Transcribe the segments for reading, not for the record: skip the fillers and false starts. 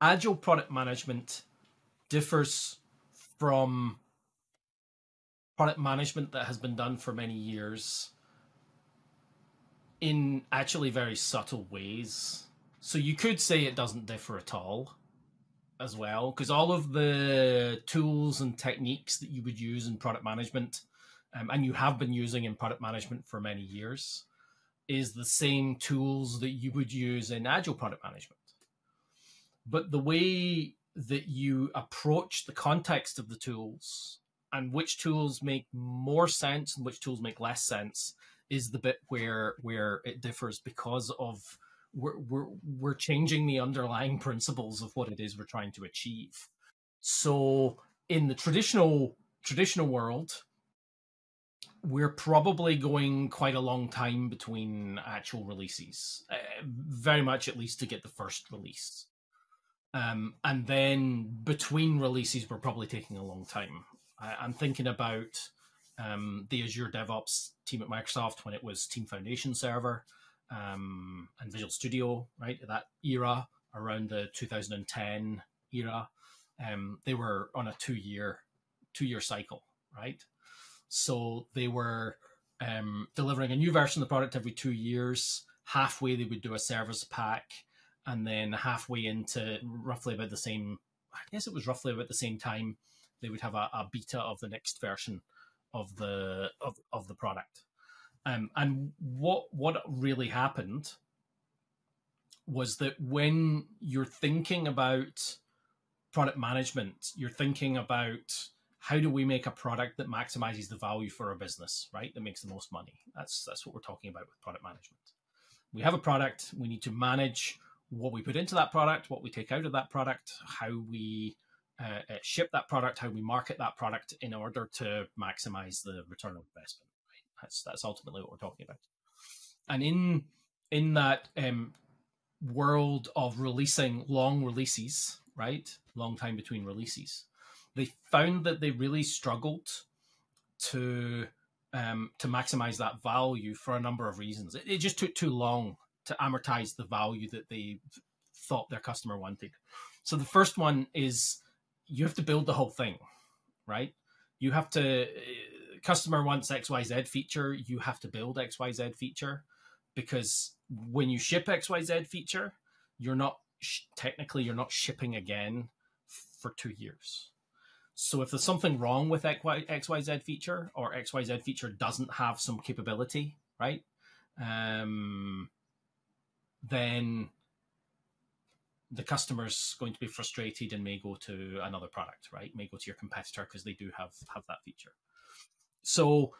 Agile product management differs from product management that has been done for many years in actually very subtle ways. So you could say it doesn't differ at all as well, because all of the tools and techniques that you would use in product management, and you have been using in product management for many years, is the same tools that you would use in Agile product management. But the way that you approach the context of the tools and which tools make more sense and which tools make less sense is the bit where it differs, because of we're changing the underlying principles of what it is we're trying to achieve. So in the traditional world, we're probably going quite a long time between actual releases, very much at least to get the first release. And then between releases, we're probably taking a long time. I'm thinking about the Azure DevOps team at Microsoft when it was Team Foundation Server and Visual Studio, right? That era, around the 2010 era, they were on a two-year cycle, right? So they were delivering a new version of the product every 2 years. Halfway, they would do a service pack. And then halfway into roughly about the same, I guess it was roughly about the same time, they would have a beta of the next version of the product. And what really happened was that when you're thinking about product management, you're thinking about how do we make a product that maximizes the value for our business, right? That makes the most money. That's what we're talking about with product management. We have a product, we need to manage what we put into that product, what we take out of that product, how we ship that product, how we market that product in order to maximize the return on investment. Right? That's ultimately what we're talking about. And in that world of releasing long releases, right, long time between releases, they found that they really struggled to maximize that value for a number of reasons. It just took too long to amortize the value that they thought their customer wanted. So the first one is you have to build the whole thing, right? You have to, customer wants XYZ feature, you have to build XYZ feature, because when you ship XYZ feature, you're not shipping again for 2 years. So if there's something wrong with XYZ feature, or XYZ feature doesn't have some capability, right? Then the customer's going to be frustrated and may go to another product, right? May go to your competitor because they do have that feature. So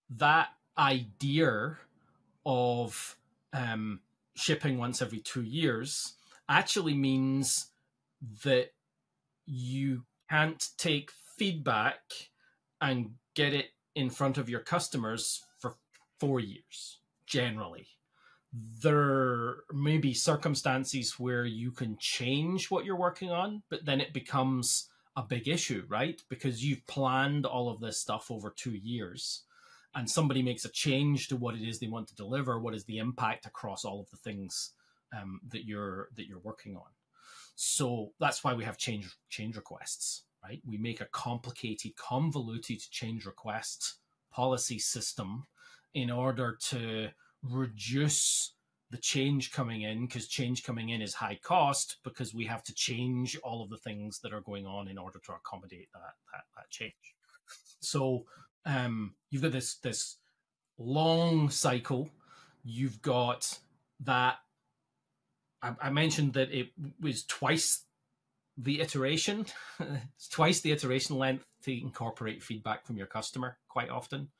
that idea of shipping once every 2 years actually means that you can't take feedback and get it in front of your customers for 4 years, generally. There may be circumstances where you can change what you're working on, but then it becomes a big issue, right? Because you've planned all of this stuff over 2 years, and somebody makes a change to what it is they want to deliver. What is the impact across all of the things that you're working on? So that's why we have change requests, right? We make a complicated, convoluted change request policy system in order to reduce the change coming in, because change coming in is high cost, because we have to change all of the things that are going on in order to accommodate that change. So you've got this long cycle. You've got that. I mentioned that it was twice the iteration. It's twice the iteration length to incorporate feedback from your customer quite often.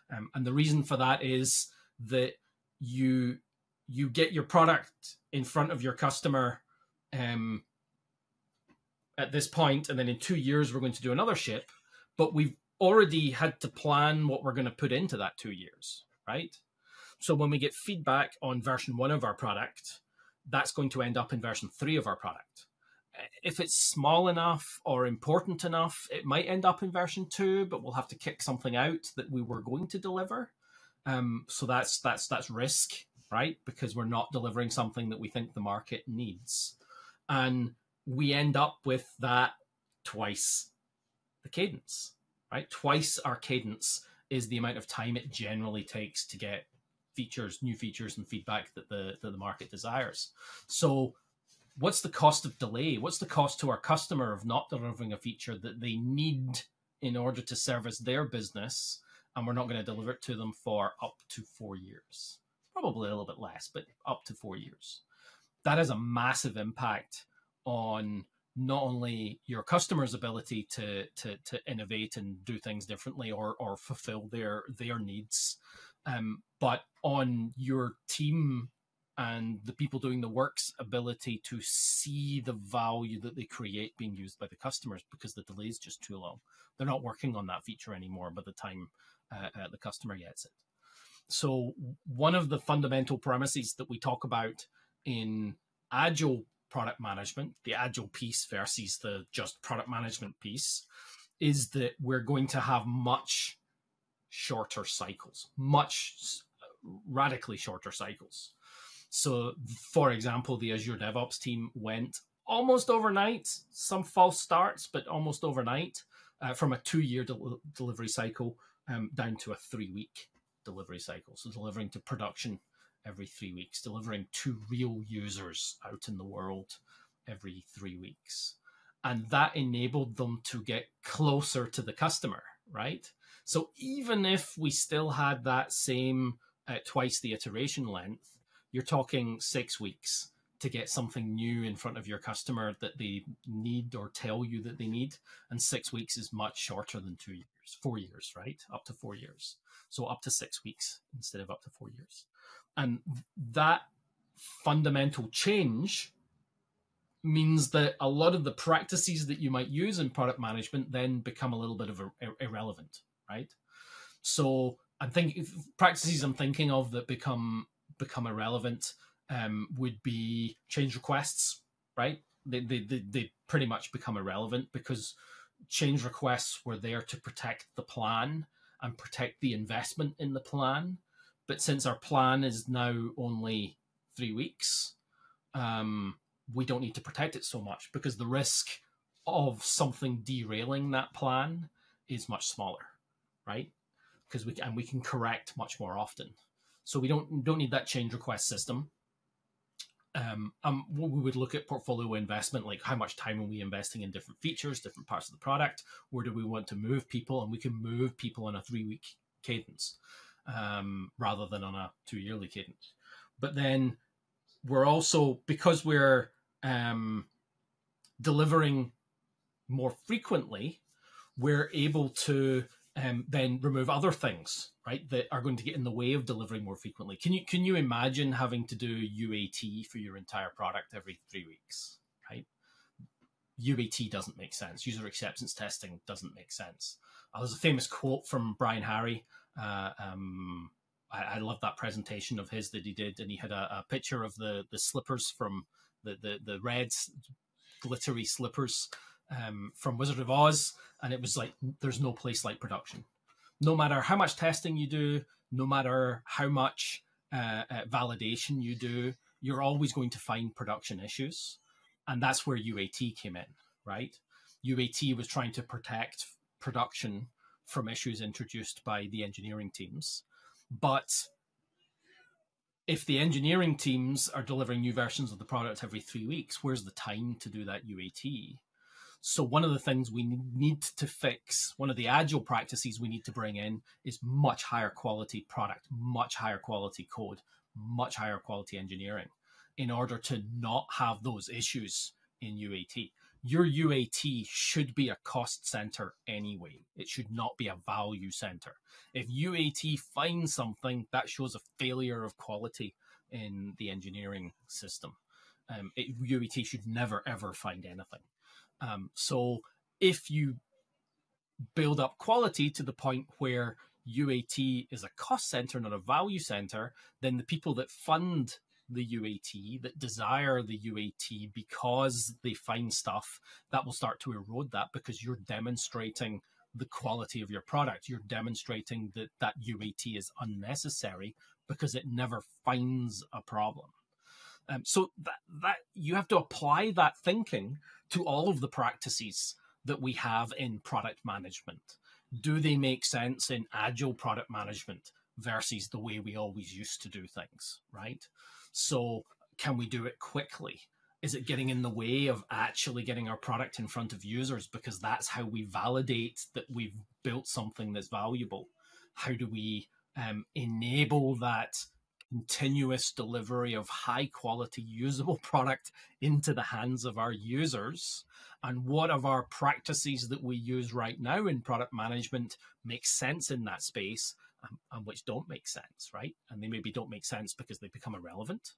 And the reason for that is that you get your product in front of your customer at this point, and then in 2 years we're going to do another ship, but we've already had to plan what we're going to put into that 2 years, right? So when we get feedback on version 1 of our product, that's going to end up in version 3 of our product. If it's small enough or important enough, it might end up in version 2, but we'll have to kick something out that we were going to deliver. So that's risk, right? Because we're not delivering something that we think the market needs. And we end up with that twice the cadence, right? Twice our cadence is the amount of time it generally takes to get features, new features, and feedback that the market desires. So what's the cost of delay? What's the cost to our customer of not delivering a feature that they need in order to service their business, and we're not going to deliver it to them for up to 4 years? Probably a little bit less, but up to 4 years. That has a massive impact on not only your customer's ability to innovate and do things differently or fulfill their needs, but on your team and the people doing the work's ability to see the value that they create being used by the customers, because the delay is just too long. They're not working on that feature anymore by the time the customer gets it. So one of the fundamental premises that we talk about in Agile product management, the Agile piece versus the just product management piece, is that we're going to have much shorter cycles, much radically shorter cycles. So, for example, the Azure DevOps team went almost overnight, some false starts, but almost overnight, from a 2-year delivery cycle down to a 3-week delivery cycle. So delivering to production every 3 weeks, delivering to real users out in the world every 3 weeks. And that enabled them to get closer to the customer, right? So even if we still had that same twice the iteration length, you're talking 6 weeks to get something new in front of your customer that they need or tell you that they need. And 6 weeks is much shorter than 2 years, 4 years, right? Up to 4 years. So up to 6 weeks instead of up to 4 years. And that fundamental change means that a lot of the practices that you might use in product management then become a little bit of irrelevant, right? So I'm thinking practices I'm thinking of that become irrelevant would be change requests, right? They pretty much become irrelevant because change requests were there to protect the plan and protect the investment in the plan. But since our plan is now only 3 weeks, we don't need to protect it so much because the risk of something derailing that plan is much smaller, right? Because we can correct much more often. So we don't need that change request system. We would look at portfolio investment, like how much time are we investing in different features, different parts of the product, where do we want to move people, and we can move people on a 3-week cadence rather than on a 2-yearly cadence. But then we're also, because we're delivering more frequently, we're able to then remove other things, right, that are going to get in the way of delivering more frequently. Can you imagine having to do UAT for your entire product every 3 weeks, right? UAT doesn't make sense. User acceptance testing doesn't make sense. There's a famous quote from Brian Harry. I love that presentation of his that he did, and he had a picture of the slippers from the red glittery slippers from Wizard of Oz, and it was like, there's no place like production. No matter how much testing you do, no matter how much validation you do, you're always going to find production issues. And that's where UAT came in, right? UAT was trying to protect production from issues introduced by the engineering teams. But if the engineering teams are delivering new versions of the product every 3 weeks, where's the time to do that UAT? So one of the things we need to fix, one of the Agile practices we need to bring in, is much higher quality product, much higher quality code, much higher quality engineering, in order to not have those issues in UAT. Your UAT should be a cost center anyway. It should not be a value center. If UAT finds something, that shows a failure of quality in the engineering system. UAT should never, ever find anything. So if you build up quality to the point where UAT is a cost center, not a value center, then the people that fund the UAT, that desire the UAT because they find stuff, that will start to erode that, because you're demonstrating the quality of your product. You're demonstrating that UAT is unnecessary because it never finds a problem. So that you have to apply that thinking to all of the practices that we have in product management. Do they make sense in agile product management versus the way we always used to do things, right? So can we do it quickly? Is it getting in the way of actually getting our product in front of users? Because that's how we validate that we've built something that's valuable. How do we enable that continuous delivery of high quality usable product into the hands of our users? And what of our practices that we use right now in product management make sense in that space, and which don't make sense, right? And they maybe don't make sense because they become irrelevant,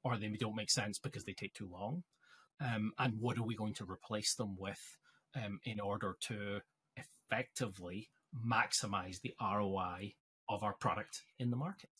or they don't make sense because they take too long. And what are we going to replace them with in order to effectively maximize the ROI of our product in the market?